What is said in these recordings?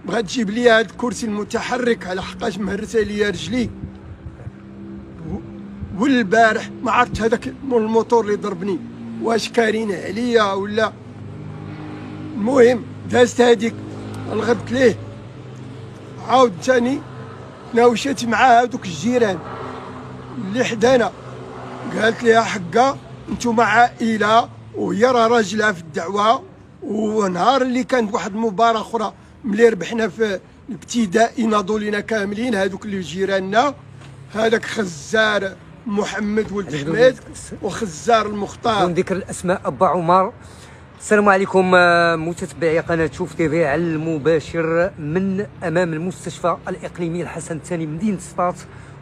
بغات تجيب لي هذا الكرسي المتحرك على حقاش مهرسه لي رجلي. والبارح ما عرفتش هذاك الموتور اللي ضربني واش كارين عليا ولا. المهم دازت هذيك لغبت ليه، عاود ثاني تناوشت مع هذوك الجيران اللي حدانا، قالت لي حقا انتوما عائله وهي راه راجلها في الدعوه. ونهار اللي كانت واحد المباراه اخرى ملي ربحنا في الابتدائي ناضوا لينا كاملين هذوك اللي جيراننا، هذاك خزار محمد ولد حميد وخزار المختار بدون ذكر الاسماء. ابا عمر، السلام عليكم متتبعي قناه شوف تي في على المباشر من امام المستشفى الاقليمي الحسن الثاني مدينه سطات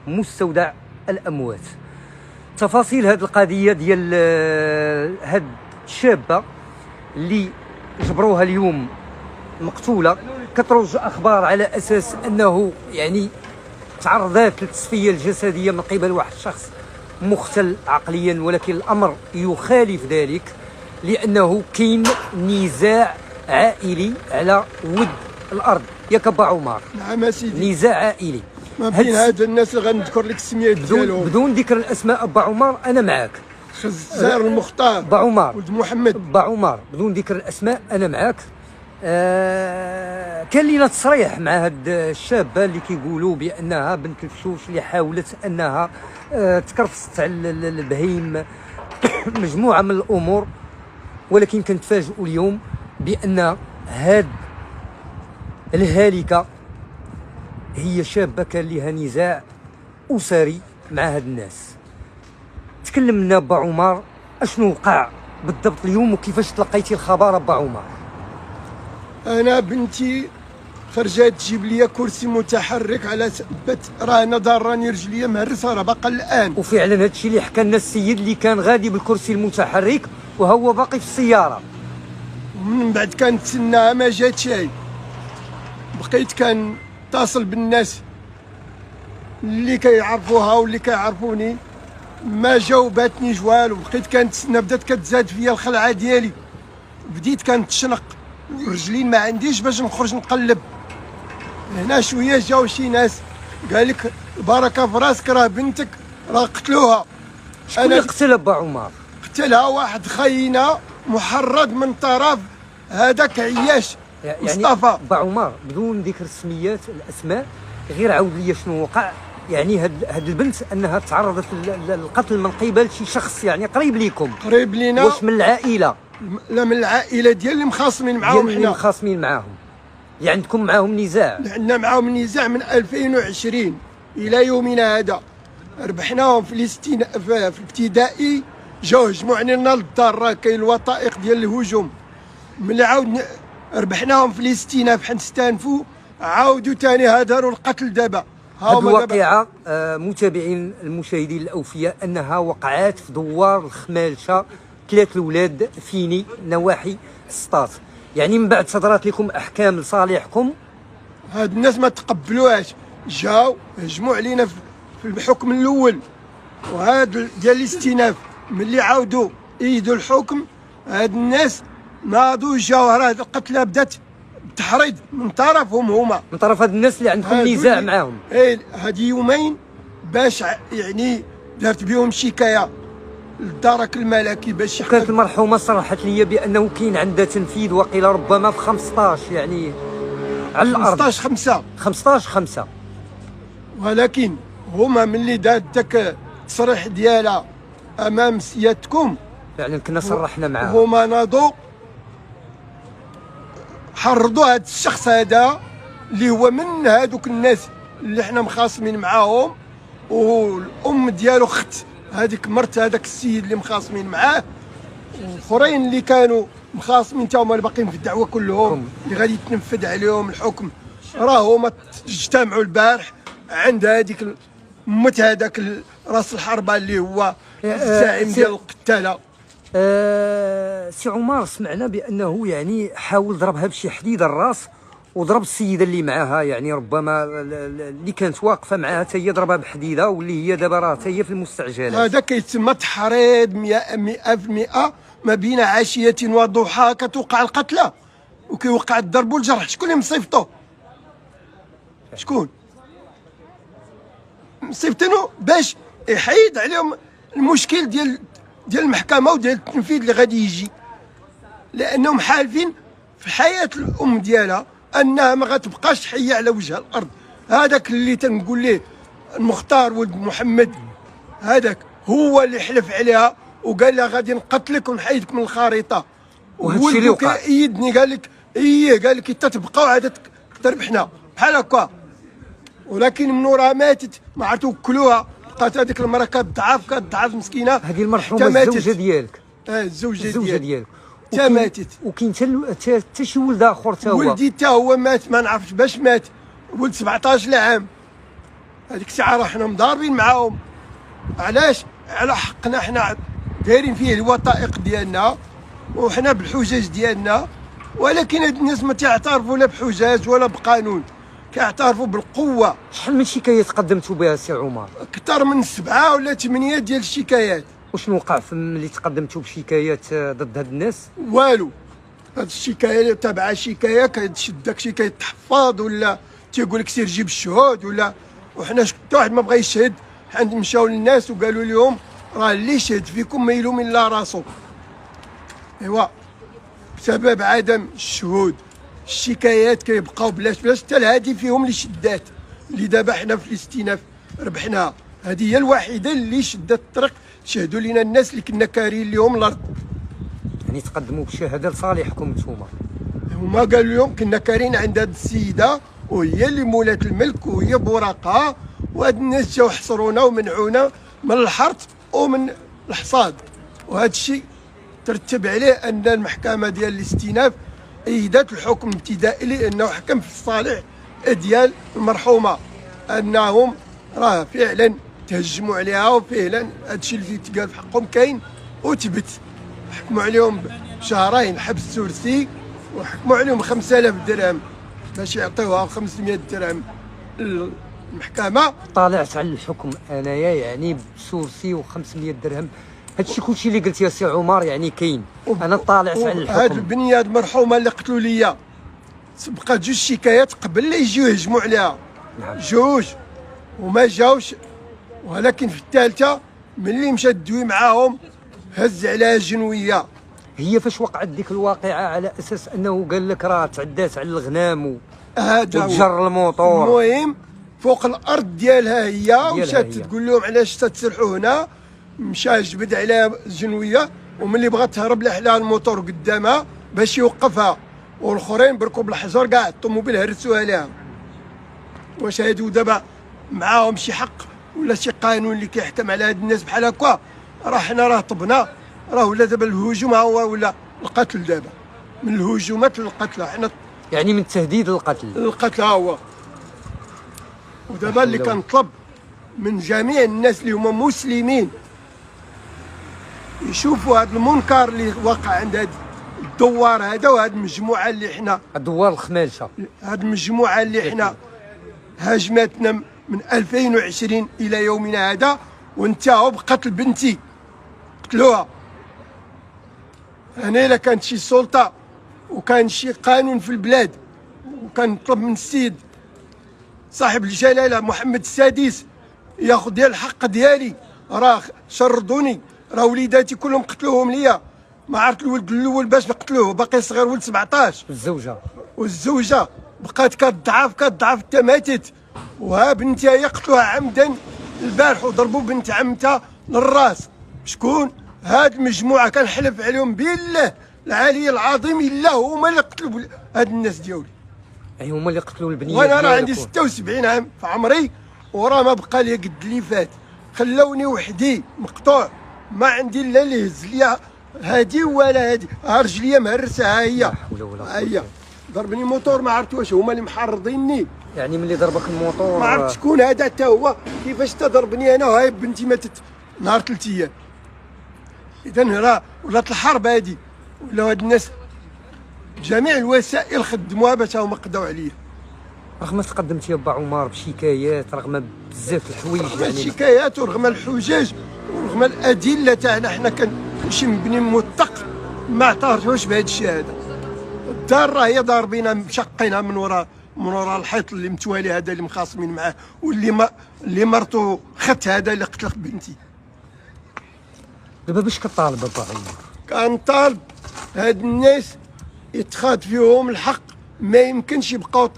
مستودع الاموات. تفاصيل هذه القضيه ديال هاد الشابه اللي جبروها اليوم مقتوله، كتروج اخبار على اساس انه يعني تعرضات للتصفيه الجسديه من قبل واحد الشخص مختل عقليا، ولكن الامر يخالف ذلك لانه كاين نزاع عائلي على ود الارض. ياك ابا عمر؟ نعم سيدي، نزاع عائلي ما بين هاد الناس اللي غنذكر لك السميات ديالهم بدون ذكر الاسماء. ابا عمر انا معاك. خزار المختار ابا عمر ولد محمد. ابا عمر بدون ذكر الاسماء انا معاك. كان لينا تصريح مع هاد الشابه اللي كيقولوا بانها بنت الفشوش اللي حاولت انها تكرفست على البهيم مجموعه من الامور، ولكن كنتفاجئوا اليوم بان هاد الهالكه هي شابه كان لها نزاع اسري مع هاد الناس. تكلم لنا ابا عمر اشنو وقع بالضبط اليوم وكيفاش تلقيتي الخبر ابا عمر؟ انا بنتي خرجت تجيب لي كرسي متحرك على سبت راه انا ضراني رجليا مهرسه راه باقا الان. وفعلا هذا الشيء اللي حكى لنا السيد اللي كان غادي بالكرسي المتحرك وهو باقي في السياره. ومن بعد كنتسناها ما جاتش، بقيت كنتصل بالناس اللي كيعرفوها واللي كيعرفوني، ما جاوباتنيش والو. بقيت كنتسنى، بدات كتزاد فيا الخلعه ديالي، بديت كنتشنق ورجلين ما عنديش باش نخرج نقلب. هنا شويه جاو شي ناس قال لك بركه في راسك راه بنتك راه قتلوها. شكون اللي قتل ابا عمر؟ قتلها واحد خاينه محرض من طرف هذاك عياش يعني مصطفى. ابا عمر بدون ذكر السميات الاسماء، غير عاود لي شنو وقع. يعني هاد البنت انها تعرضت للقتل من قبل شي شخص يعني قريب ليكم؟ قريب لينا. واش من العائله؟ لا، من العائله ديال اللي مخاصمين معاهم. حنا اللي مخاصمين معاهم، يعني عندكم معاهم نزاع؟ عندنا معاهم نزاع من 2020 الى يومنا هذا. ربحناهم في في الابتدائي، جاو هجموا لنا للدار، راه كاين الوثائق ديال الهجوم. ملي عاود ربحناهم في الاستئناف حنا نستانفوا، عاودوا ثاني هدروا القتل دابا. هذه الواقعه متابعين المشاهدين الاوفياء انها وقعات في دوار الخمالشه، 3 الاولاد فيني نواحي سطات. يعني من بعد صدرات لكم احكام لصالحكم؟ هاد الناس ما تقبلوهاش، جاو هجموا علينا في الحكم الاول وهذا ديال الاستئناف. ملي عاودوا ايدوا الحكم، هاد الناس ناضوا جاو، راه القتله بدات التحريض من طرفهم هما، من طرف هاد الناس اللي عندكم نزاع معاهم. هادي يومين باش يعني دارت بهم شكايه للدرك الملكي باش كانت المرحومه صرحت لي بانه كاين عندها تنفيذ وقيل ربما في 15 يعني على الارض. 15/5. ولكن هما ملي دات داك التصريح ديالها امام سيادتكم فعلا كنا صرحنا معاها، هما ناضوا حرضوا هذا الشخص هذا اللي هو من هذوك الناس اللي حنا مخاصمين معاهم، والام ديالو اخت هذيك مرت هذاك السيد اللي مخاصمين معاه، واخرين اللي كانوا مخاصمين تا هما اللي باقيين في الدعوه كلهم اللي غادي يتنفذ عليهم الحكم. راه هما اجتمعوا البارح عند هذيك مت هذاك راس الحربه اللي هو الزعيم ديال القتاله. سي عمر، سمعنا بانه يعني حاول ضربها بشي حديده الراس وضرب السيده اللي معاها، يعني ربما اللي كانت واقفه معاها حتى هي ضربها بحديده، واللي هي دابا راه حتى هي في المستعجلات. هذا كيتسمى تحريض 100% ما بين عشيه وضحى كتوقع القتله وكيوقع الضرب والجرح. شكون اللي مصيفطو؟ شكون مصيبتنو باش يحيد عليهم المشكل ديال المحكمه وديال التنفيذ اللي غادي يجي، لانهم حالفين في حياه الام ديالها انها ما غتبقاش حيه على وجه الارض. هذاك اللي تنقول ليه المختار ولد محمد، هذاك هو اللي حلف عليها وقال لها غادي نقتلك ونحيدك من الخريطه. وهذا الشيء اللي وقع كيأيدني قال لك قال لك انت تبقى وعاد تربحنا بحال هكا، ولكن من وراها ماتت ما عرفتو وكلوها. بقات هذيك المراه كتضعف مسكينه. هذه المرحومه الزوجه ديالك؟ الزوجه ديالك حتى ماتت. وكاين حتى شي ولد اخر حتى هو. ولدي حتى هو مات، ما نعرفش باش مات، ولد 17 عام. هذيك الساعه راه حنا مضاربين معاهم. علاش؟ على حقنا حنا دايرين فيه الوثائق ديالنا وحنا بالحجج ديالنا، ولكن هاد الناس ما تعترفوا لا بحجاج ولا بقانون، كيعترفوا بالقوه. شحال من شكايات قدمتوا بها سي عمر؟ اكثر من 7 ولا 8 ديال الشكايات. وشنو وقع ملي تقدمتوا بشكايات ضد هاد الناس؟ والو. هاد الشكايه تابعه شكايه كتشدك شي كيتحفظ ولا تيقول لك سير جيب الشهود ولا. وحنا حتى واحد ما بغى يشهد، حنا مشاو للناس وقالوا لهم راه اللي شهد فيكم ما يلوم الا راسو. ايوا بسبب عدم الشهود الشكايات كيبقاو بلاش حتى الهادي فيهم اللي شدات، اللي دابا حنا في الاستئناف ربحناها. هذه هي الوحيده اللي شدت الطريق، شهدوا لنا الناس اللي كنا كارين لهم الارض. يعني تقدموا بشهاده لصالحكم نتوما؟ هما قالوا لهم كنا كارين عند هذه السيده وهي اللي مولات الملك وهي بوراقها، وهاد الناس جاو حصرونا ومنعونا من الحرث ومن الحصاد. وهذا الشيء ترتب عليه ان المحكمه ديال الاستئناف ايدت الحكم الابتدائي لانه حكم في الصالح ديال المرحومه، انهم راه فعلا تهجموا عليها وفعلا هذا الشيء اللي تقال في حقهم كاين وثبت. حكموا عليهم بشهرين حبس ثلاثي وحكموا عليهم 5000 درهم باش يعطيوها 500 درهم المحكمه. طالعت على الحكم انايا يعني بسورسي و500 درهم. هادشي كلشي اللي قلت يا سي عمر يعني كاين. انا طالعت على الحكم. هاد البنيه هاد المرحومه اللي قتلوا ليا بقات 2 شكايات قبل لا يجيو يهجموا عليها. نعم. 2 وما جاوش، ولكن في الثالثه ملي مشى دوي معاهم هز عليها جنويه. هي فاش وقعت ديك الواقعه على اساس انه قال لك راه تعدات على الغنام هذا وتجر الموطور. المهم فوق الارض ديالها هي مشات تقول لهم علاش تتسرحوا هنا. مشى جبد عليها جنويه، وملي بغات تهرب لها الموتور قدامها باش يوقفها، والاخرين بركوا بالحجر كاع الطوموبيل هرسوها لها. واش هادو دابا معاهم شي حق ولا شي قانون اللي كيحكم على هاد الناس بحال هكا؟ راه حنا راه طبنا، راه ولا دابا الهجوم ها هو ولا القتل. دابا من الهجومات للقتل، حنا يعني من التهديد للقتل. القتل ها هو. ودابا اللي كنطلب من جميع الناس اللي هما مسلمين يشوفوا هذا المنكر اللي واقع عند هذا الدوار هذا وهذه المجموعه اللي حنا الدوار الخمالشه، هذه المجموعه اللي حنا هاجمتنا من 2020 الى يومنا هذا، وانتهوا بقتل بنتي قتلوها. هنا الا كانت شي سلطه وكان شي قانون في البلاد، وكنطلب من السيد صاحب الجلاله محمد السادس ياخذ ديال الحق ديالي. راه شردوني، راه وليداتي كلهم قتلوهم ليا، ما عرفت الولد الاول باش قتلوه باقي صغير ولد 17. والزوجه بقات كتضعف حتى ماتت. وها بنتها هي قتلوها عمدا البارح وضربوا بنت عمتها للراس. شكون؟ هاد المجموعه كنحلف عليهم بالله العلي العظيم الا هما اللي قتلوا هاد الناس ديالي. يعني هما اللي قتلوا البنيه. وانا راه عندي 76 عام في عمري وراه ما بقى لي قد اللي فات. خلوني وحدي مقطوع، ما عندي لا اللي يهز ليا هادي ولا هادي. ها رجليا مهرسه، ها هي ها هي ضربني موتور، ما عرفت واش هما اللي محرضيني. يعني ملي ضربك الموتور ما عرفت شكون هذا حتى هو، كيفاش تضربني انا وهاي بنتي ماتت نهار 3 ايام. اذا راه ولات الحرب هذه، ولاو هاد الناس جميع الوسائل خدموها باش هما قضاو عليا. رغم تقدمت يا با عمر بشكايات، رغم بزاف الحوايج رغم يعني الشكايات ورغم الحجاج ورغم الادله تاعنا، حنا كنمشي مبني موثق ما اعترفوش بهذا الشيء هذا. الدار راه هي ضاربينها مشقينها من وراء من ورا الحيط اللي متوالي هذا اللي مخاصمين معاه، واللي ما اللي مرتو خت هذا اللي قتل بنتي. دابا باش كطالب ابا عمار؟ كنطالب هاد الناس يتخاذ فيهم الحق، ما يمكنش يبقاو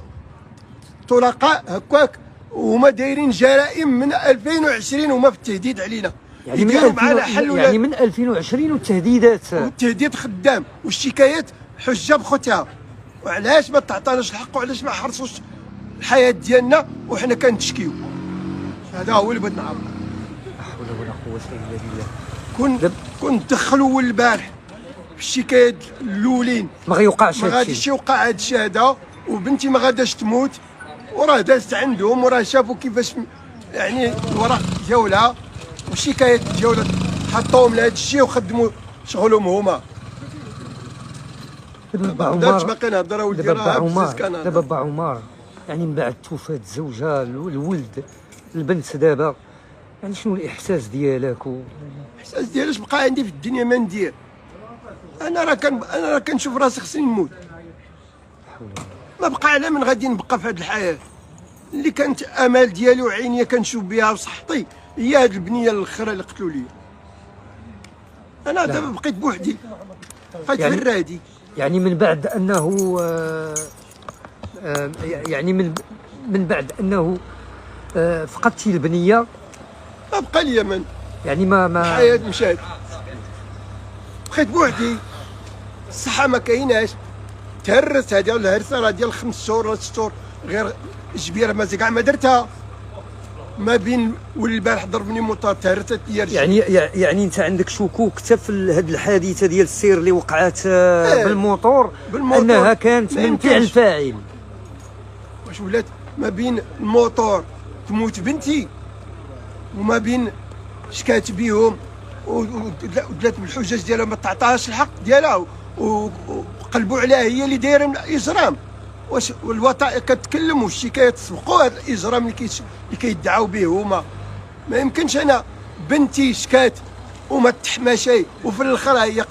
طلقاء هكاك وهما دايرين جرائم من 2020 وما في التهديد علينا. يعني من يديروا معنا حل ولا يعني من 2020 والتهديدات. والتهديد خدام والشكايات حجه بخوتها. وعلاش ما تعطاناش الحق وعلاش ما حرصوش الحياه ديالنا وحنا كنتشكيو؟ هذا هو اللي بغيت نعرف. لا حول ولا قوه الا بالله. كنت دخلوا البارح في الشكايات الاولين ما غيوقعش ما هادشي. غاديش يوقع هذا الشيء هذا، وبنتي ما غاداش تموت، وراه دازت عندهم وراه شافوا كيفاش يعني الوراق ديالها والشكايات ديالها حطوهم لهذا الشيء وخدموا شغلهم هما. دابا با بدات عمر، باقي نهضر اولدي دابا با راه عمر، بزاف كنهضر. دابا با عمر، يعني من بعد توفات الزوجه الولد البنت دابا، يعني شنو الاحساس ديالك الاحساس ديالي اش بقى عندي في الدنيا ما ندير؟ انا راه كنشوف راسي خصني نموت. ما بقى على من غادي نبقى في هذه الحياه اللي كانت امال ديالي وعينيا كنشوف بها وصحتي هي هذه البنيه الاخرى اللي قتلوا لي. انا دابا بقيت بوحدي، بقيت يعني- في الرادي. يعني من بعد انه يعني من بعد انه فقدتي البنيه، ما بقى لي من يعني ما الحياه مشات، بقيت بوحدي. الصحه ما كايناش، تهرست هذه الهرسه راه ديال 5 شهور ولا 6 شهور، غير الجبيره ما كاع ما درتها. ما بين والبارح ضربني موطار تهرست لي رجلي. يعني انت عندك شكوك حتى في هذه الحادثه ديال السير اللي وقعت بالموطور انها كانت ما من يمكنش. فعل فاعل. واش ولات ما بين الموتور تموت بنتي وما بين شكات بيهم ودلات بالحجج ديالها ما تعطاهاش الحق ديالها وقلبوا عليها هي اللي دايره من الاجرام. واش الوثائق كتكلم والشكايات تسبقوا هذا الاجرام اللي كيدعوا به هما؟ ما يمكنش انا بنتي شكات وما تحمى شيء وفي الاخر هي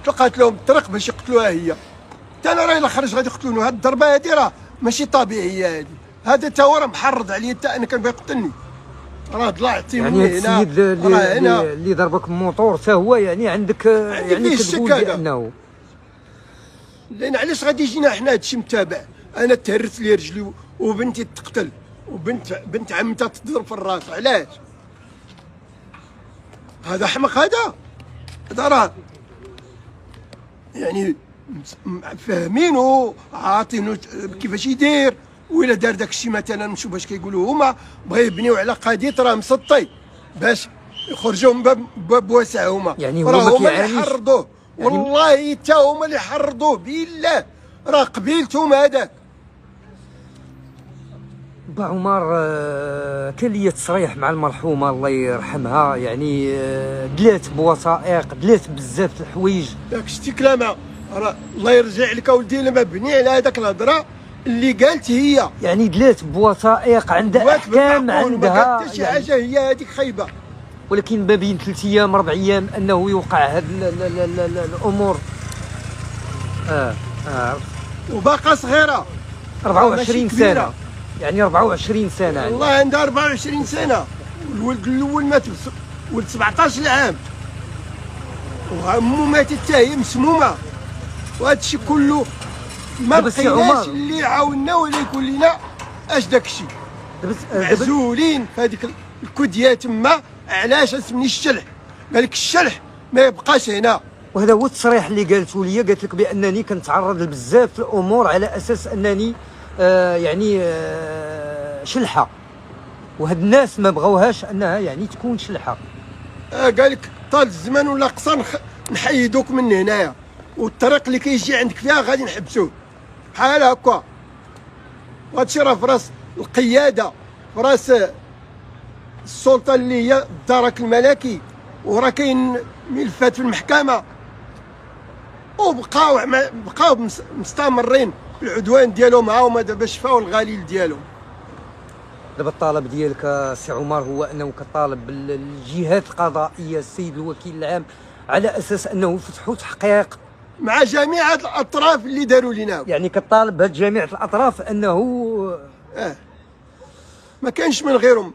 تلقات لهم الطريق باش يقتلوها هي. حتى انا راه الا خرج غادي يقتلوني. هاد الضربه هادي راه ماشي طبيعيه هادي. هذا تا هو راه محرض عليا حتى انا كان بغا يقتلني. راه طلعتي يعني مني هذا هنا السيد راه هنا اللي ضربك بالموطور حتى هو يعني عندك يعني فيه كتقول الشك هذا. بانه لان علاش غادي يجينا حنا هادشي متابع؟ انا تهرت لي رجلي وبنتي تقتل بنت عمتها تضرب في الراس. علاش؟ هذا حمق. هذا راه يعني فاهمينه عاطينه كيفاش يدير. وإلا دار داك الشيء مثلا نشوف باش كيقولوا هما بغا يبنيو على قضيه راه مسطي باش يخرجوا من باب واسع هما. يعني هو راه ما هما اللي كيعانيش. حرضوه يعني والله حتى هما اللي حرضوه بالله. راه قبيلتهم هذاك. با عمر كان لي تصريح مع المرحومه الله يرحمها، يعني دلات بوثائق، دلات بزاف د الحوايج. داك شتي كلامها راه الله يرجع لك اولدي لما بني على هذاك الهضره اللي قالت هي. يعني دلات بوثائق، عندها احكام، عندها ما شي حاجه هي هذيك خايبه. ولكن ما بين 3 ايام 4 ايام انه يوقع هاد الامور. وباقا صغيره 24 ماشي كبيرة. سنه، يعني 24 سنه عندها. والله عندها 24 سنه. والولد الاول مات ولد 17 عام وامه ماتت حتى هي مسمومه. وهذا الشيء كله ما دابا سي لقيناش عمر. اللي عاوننا ولا يقول لنا اش داك الشيء. دابا معزولين في هذيك الكديه تما. علاش اسمني الشلح؟ قالك الشلح ما يبقاش هنا. وهذا هو التصريح اللي قالته لي، قالت لك بانني كنتعرض لبزاف الامور على اساس انني يعني شلحه، وهاد الناس ما بغاوهاش انها يعني تكون شلحه. قالك طال الزمان ولا قصر نحيدوك من هنايا والطريق اللي كيجي عندك فيها غادي نحبسوه بحال هكا. وهادشي راه في راس القياده، في راس السلطه اللي هي الدرك الملكي. وراه كاين ملفات في المحكمه بقاو مستمرين في العدوان ديالهم. ها هما دابا شفاو الغليل ديالهم. دابا الطلب ديالك سي عمر هو انه كطالب بالجهات القضائيه السيد الوكيل العام على اساس انه يفتحوا تحقيق مع جميع الاطراف اللي داروا لنا. يعني كطالب بجميع الاطراف انه ما كانش من غيرهم.